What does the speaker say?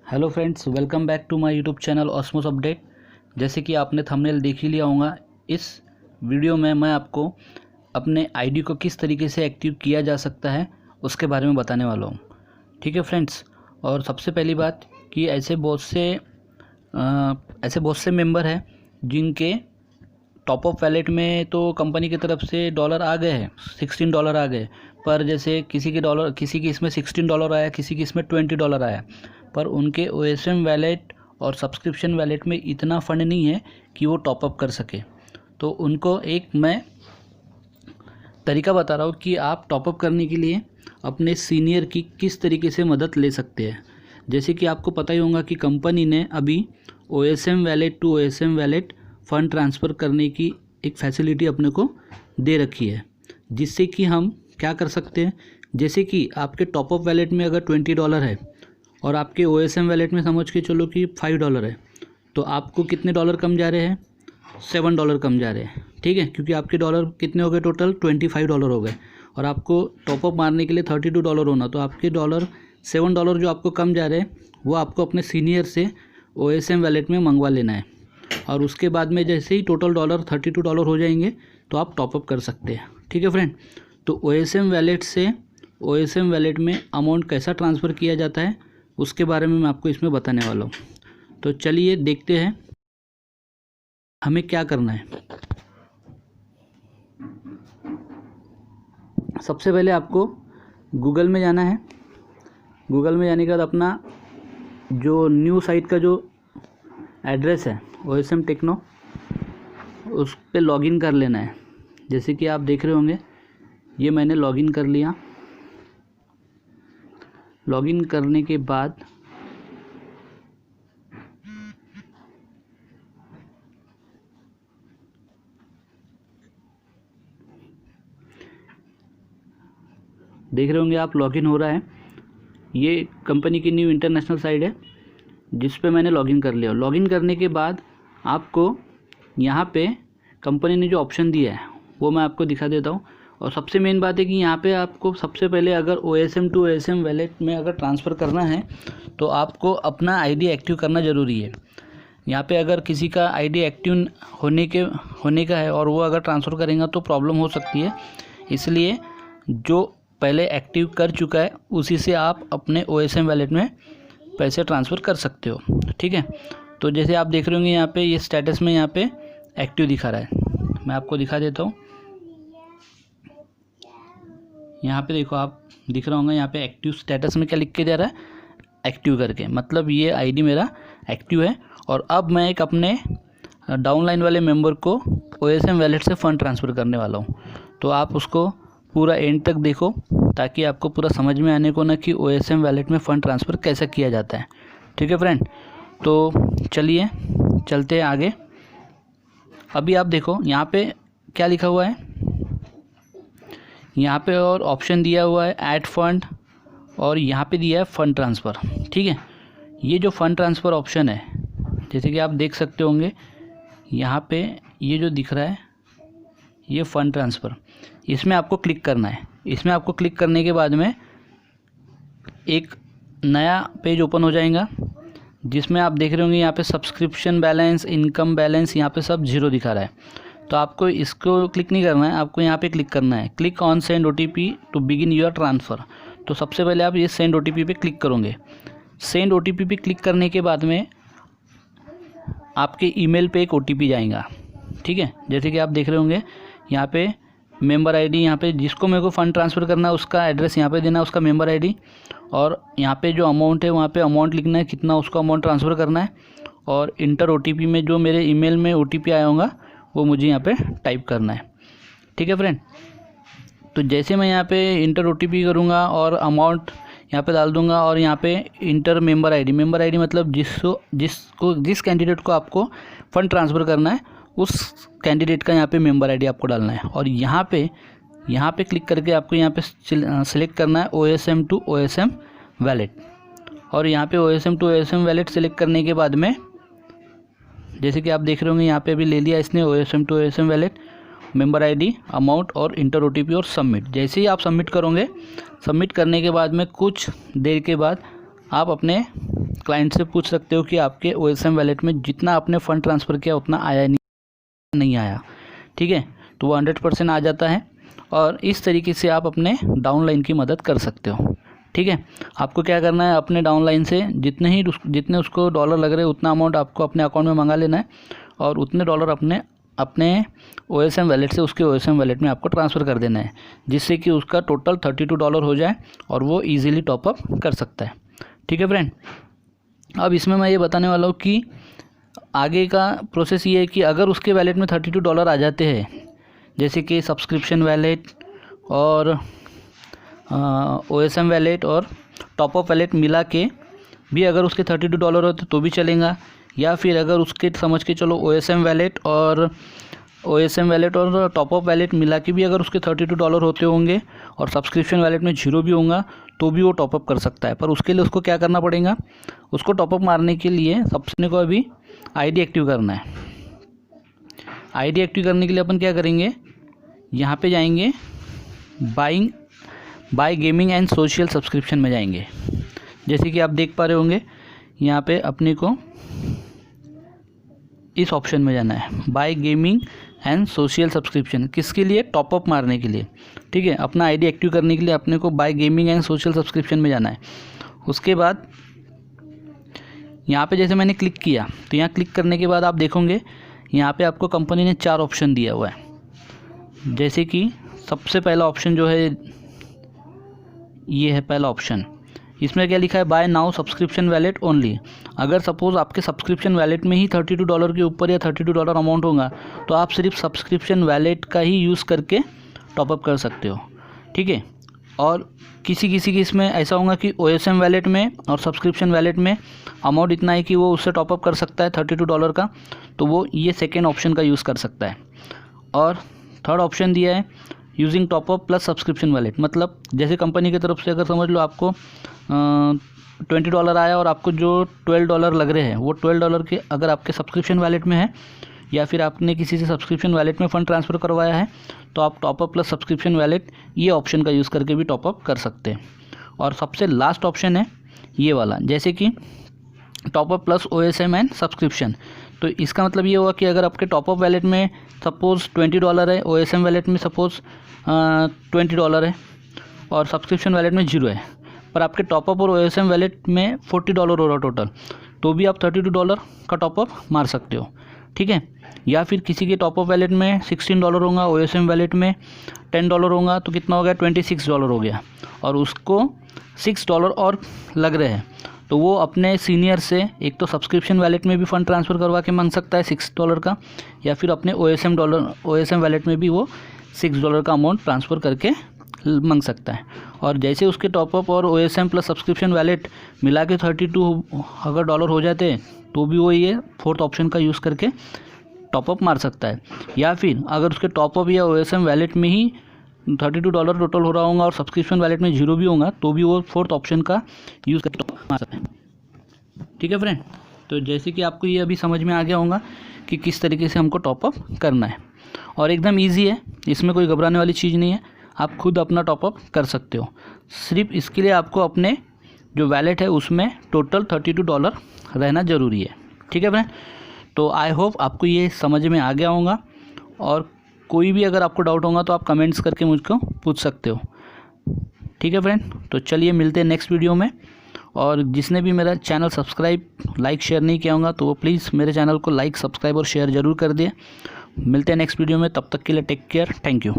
Hello friends, welcome back to my YouTube channel Osmos update. जैसे कि आपने thumbnail देख ही लिया होगा, इस वीडियो में मैं आपको अपने आईडी को किस तरीके से एक्टिव किया जा सकता है उसके बारे में बताने वाला हूँ। ठीक है फ्रेंड्स, और सबसे पहली बात कि ऐसे बहुत से मेंबर हैं जिनके टॉपअप वैलेट में तो कंपनी की तरफ से डॉलर आ गए हैं, $16 आ गए। पर जैसे किसी की इसमें $16 आया, किसी की इसमें $20 आया, पर उनके OSM वैलेट और सब्सक्रिप्शन वैलेट में इतना फ़ंड नहीं है कि वो टॉपअप कर सके। तो उनको एक मैं तरीका बता रहा हूँ कि आप टॉपअप करने के लिए अपने सीनियर की किस तरीके से मदद ले सकते हैं। जैसे कि आपको पता ही होगा कि कंपनी ने अभी OSM wallet to OSM wallet fund transfer करने की एक फैसिलिटी अपने को दे रखी है, जिससे कि हम क्या कर सकते हैं। जैसे कि आपके टॉपअप वैलेट में अगर $20 है और आपके OSM वैलेट में समझ के चलो कि $5 है, तो आपको कितने डॉलर कम जा रहे हैं? $7 कम जा रहे हैं। ठीक है, क्योंकि आपके डॉलर कितने हो गए? टोटल $25 हो गए, और आपको टॉपअप मारने के लिए $32 होना, तो आपके $7 जो आपको कम जा रहे हैं वो आपको अपने सीनियर से OSM वैलेट में मंगवा लेना है। और उसके बाद में जैसे ही टोटल डॉलर $32 हो जाएंगे तो आप टॉपअप कर सकते हैं। ठीक है फ्रेंड, तो OSM वैलेट से OSM वैलेट में अमाउंट कैसा ट्रांसफ़र किया जाता है उसके बारे में मैं आपको इसमें बताने वाला हूँ। तो चलिए देखते हैं हमें क्या करना है। सबसे पहले आपको गूगल में जाना है। गूगल में जाने के बाद अपना जो न्यू साइट का जो एड्रेस है OSM टेक्नो, उस पर लॉगिन कर लेना है। जैसे कि आप देख रहे होंगे, ये मैंने लॉगिन कर लिया। लॉगिन करने के बाद देख रहे होंगे आप, लॉगिन हो रहा है। ये कंपनी की न्यू इंटरनेशनल साइट है जिस पे मैंने लॉगिन कर लिया। लॉगिन करने के बाद आपको यहाँ पे कंपनी ने जो ऑप्शन दिया है वो मैं आपको दिखा देता हूँ। और सबसे मेन बात है कि यहाँ पे आपको सबसे पहले अगर OSM टू OSM वैलेट में अगर ट्रांसफ़र करना है तो आपको अपना आईडी एक्टिव करना ज़रूरी है। यहाँ पे अगर किसी का आईडी एक्टिव होने का है और वो अगर ट्रांसफ़र करेगा तो प्रॉब्लम हो सकती है। इसलिए जो पहले एक्टिव कर चुका है उसी से आप अपने OSM वैलेट में पैसे ट्रांसफ़र कर सकते हो। ठीक है, तो जैसे आप देख रहे होंगे यहाँ पे ये स्टेटस में यहाँ पे एक्टिव दिखा रहा है। मैं आपको दिखा देता हूँ। यहाँ पे देखो, आप दिख रहा होगा यहाँ पे एक्टिव स्टेटस में क्या लिख के दे रहा है? एक्टिव करके, मतलब ये आईडी मेरा एक्टिव है। और अब मैं एक अपने डाउनलाइन वाले मेंबर को OSM वैलेट से फ़ंड ट्रांसफ़र करने वाला हूँ। तो आप उसको पूरा एंड तक देखो ताकि आपको पूरा समझ में आने को ना कि OSM वैलेट में फ़ंड ट्रांसफ़र कैसे किया जाता है। ठीक है फ्रेंड, तो चलिए चलते हैं आगे। अभी आप देखो यहाँ पे क्या लिखा हुआ है। यहाँ पे और ऑप्शन दिया हुआ है ऐड फंड, और यहाँ पे दिया है फ़ंड ट्रांसफ़र। ठीक है, ये जो फ़ंड ट्रांसफ़र ऑप्शन है, जैसे कि आप देख सकते होंगे यहाँ पे ये जो दिख रहा है ये फ़ंड ट्रांसफ़र, इसमें आपको क्लिक करना है। इसमें आपको क्लिक करने के बाद में एक नया पेज ओपन हो जाएगा जिसमें आप देख रहे होंगे यहाँ पे सब्सक्रिप्शन बैलेंस, इनकम बैलेंस, यहाँ पे सब 0 दिखा रहा है। तो आपको इसको क्लिक नहीं करना है, आपको यहाँ पे क्लिक करना है, click on send OTP to begin your transfer. तो सबसे पहले आप ये सेंड OTP पे क्लिक करोगे। सेंड OTP पे क्लिक करने के बाद में आपके ईमेल पे एक OTP जाएगा। ठीक है, जैसे कि आप देख रहे होंगे यहाँ पे मेंबर आईडी, यहाँ पे जिसको मेरे को फ़ंड ट्रांसफ़र करना है उसका एड्रेस यहाँ पे देना है, उसका मेंबर आईडी, और यहाँ पे जो अमाउंट है वहाँ पे अमाउंट लिखना है, कितना उसको अमाउंट ट्रांसफ़र करना है, और इंटर OTP में जो मेरे ईमेल में OTP आया होगा वो मुझे यहाँ पे टाइप करना है। ठीक है फ्रेंड, तो जैसे मैं यहाँ पे इंटर OTP करूँगा और अमाउंट यहाँ पे डाल दूँगा, और यहाँ पे इंटर मेंबर आईडी मतलब जिस कैंडिडेट को आपको फ़ंड ट्रांसफ़र करना है उस कैंडिडेट का यहाँ पे मेंबर आईडी आपको डालना है। और यहाँ पे क्लिक करके आपको यहाँ पे सिलेक्ट करना है OSM टू OSM वैलेट। और यहाँ पे OSM to OSM wallet select करने के बाद में जैसे कि आप देख रहे होंगे यहाँ पे अभी ले लिया इसने OSM to OSM wallet, member ID, amount और इंटर OTP और सबमिट। जैसे ही आप सबमिट करोगे, सबमिट करने के बाद में कुछ देर के बाद आप अपने क्लाइंट से पूछ सकते हो कि आपके OSM वैलेट में जितना आपने फ़ंड ट्रांसफ़र किया उतना आया नहीं आया, ठीक है। तो वो 100% आ जाता है और इस तरीके से आप अपने डाउनलाइन की मदद कर सकते हो, ठीक है। आपको क्या करना है, अपने डाउनलाइन से जितने उसको डॉलर लग रहे हैं उतना अमाउंट आपको अपने अकाउंट में मंगा लेना है और उतने डॉलर अपने OSM वैलेट से उसके OSM वैलेट में आपको ट्रांसफ़र कर देना है, जिससे कि उसका टोटल $32 हो जाए और वो ईज़िली टॉपअप कर सकता है, ठीक है फ्रेंड। अब इसमें मैं ये बताने वाला हूँ कि आगे का प्रोसेस ये है कि अगर उसके वैलेट में $32 आ जाते हैं, जैसे कि सब्सक्रिप्शन वैलेट और OSM वैलेट और टॉपअप वैलेट मिला के भी अगर उसके $32 होते तो भी चलेगा, या फिर अगर उसके समझ के चलो OSM वैलेट और टॉपअप वैलेट मिला के भी अगर उसके $32 होते होंगे और सब्सक्रिप्शन वैलेट में 0 भी होगा तो भी वो टॉपअप कर सकता है। पर उसके लिए उसको क्या करना पड़ेगा, उसको टॉपअप मारने के लिए सबसे को अभी ID एक्टिव करना है। ID एक्टिव करने के लिए अपन क्या करेंगे, यहाँ पे जाएंगे buy gaming and social subscription में जाएंगे। जैसे कि आप देख पा रहे होंगे यहाँ पे अपने को इस ऑप्शन में जाना है, buy gaming and social subscription. किसके लिए, टॉपअप मारने के लिए, ठीक है। अपना ID एक्टिव करने के लिए अपने को buy gaming and social subscription में जाना है। उसके बाद यहाँ पे जैसे मैंने क्लिक किया तो यहाँ क्लिक करने के बाद आप देखोगे यहाँ पे आपको कंपनी ने 4 ऑप्शन दिया हुआ है। जैसे कि सबसे पहला ऑप्शन जो है ये है पहला ऑप्शन, इसमें क्या लिखा है, by now subscription wallet only. अगर सपोज़ आपके सब्सक्रिप्शन वैलेट में ही $32 के ऊपर या $32 अमाउंट होगा तो आप सिर्फ सब्सक्रिप्शन वैलेट का ही यूज़ करके टॉपअप कर सकते हो, ठीक है। और किसी की इसमें ऐसा होगा कि OSM वैलेट में और सब्सक्रिप्शन वैलेट में अमाउंट इतना है कि वो उससे टॉपअप कर सकता है $32 का, तो वो ये सेकेंड ऑप्शन का यूज़ कर सकता है। और थर्ड ऑप्शन दिया है using top up plus subscription wallet, मतलब जैसे कंपनी की तरफ से अगर समझ लो आपको $20 आया और आपको जो $12 लग रहे हैं वो $12 के अगर आपके सब्सक्रिप्शन वैलेट में है या फिर आपने किसी से सब्सक्रिप्शन वैलेट में फ़ंड ट्रांसफ़र करवाया है तो आप टॉपअप प्लस सब्सक्रिप्शन वैलेट ये ऑप्शन का यूज़ करके भी टॉपअप कर सकते हैं। और सबसे लास्ट ऑप्शन है ये वाला, जैसे कि top up plus OSM and subscription. तो इसका मतलब ये हुआ कि अगर आपके टॉपअप वैलेट में सपोज़ $20 है, OSM वैलेट में सपोज़ $20 है और सब्सक्रिप्शन वैलेट में 0 है, पर आपके टॉपअप और OSM वैलेट में $40 हो रहा टोटल, तो भी आप $32 का टॉपअप मार सकते हो, ठीक है। या फिर किसी के टॉपअप वैलेट में $16 होगा, OSM वैलेट में $10 होगा, तो कितना हो गया, $26 हो गया, और उसको $6 और लग रहे हैं तो वो अपने सीनियर से एक तो सब्सक्रिप्शन वैलेट में भी फ़ंड ट्रांसफ़र करवा के मांग सकता है $6 का, या फिर अपने OSM वैलेट में भी वो $6 का अमाउंट ट्रांसफ़र करके मांग सकता है। और जैसे उसके टॉपअप और OSM प्लस सब्सक्रिप्शन वैलेट मिला के 32 अगर डॉलर हो जाते हैं तो भी वो ये फोर्थ ऑप्शन का यूज़ करके टॉपअप मार सकता है। या फिर अगर उसके टॉपअप या OSM वैलेट में ही $32 टोटल हो रहा होगा और सब्सक्रिप्शन वैलेट में 0 भी होगा तो भी वो फोर्थ ऑप्शन का यूज़ करके टॉपअप मार सकता है, ठीक है फ्रेंड। तो जैसे कि आपको ये अभी समझ में आ गया होगा कि किस तरीके से हमको टॉपअप करना है, और एकदम ईजी है, इसमें कोई घबराने वाली चीज़ नहीं है, आप खुद अपना टॉपअप कर सकते हो। सिर्फ इसके लिए आपको अपने जो वैलेट है उसमें टोटल $32 रहना ज़रूरी है, ठीक है फ्रेंड। तो आई होप आपको ये समझ में आ गया होगा, और कोई भी अगर आपको डाउट होगा तो आप कमेंट्स करके मुझको पूछ सकते हो, ठीक है फ्रेंड। तो चलिए मिलते हैं नेक्स्ट वीडियो में, और जिसने भी मेरा चैनल सब्सक्राइब लाइक शेयर नहीं किया होगा तो वो प्लीज़ मेरे चैनल को लाइक सब्सक्राइब और शेयर ज़रूर कर दिए। मिलते हैं नेक्स्ट वीडियो में, तब तक के लिए टेक केयर, थैंक यू।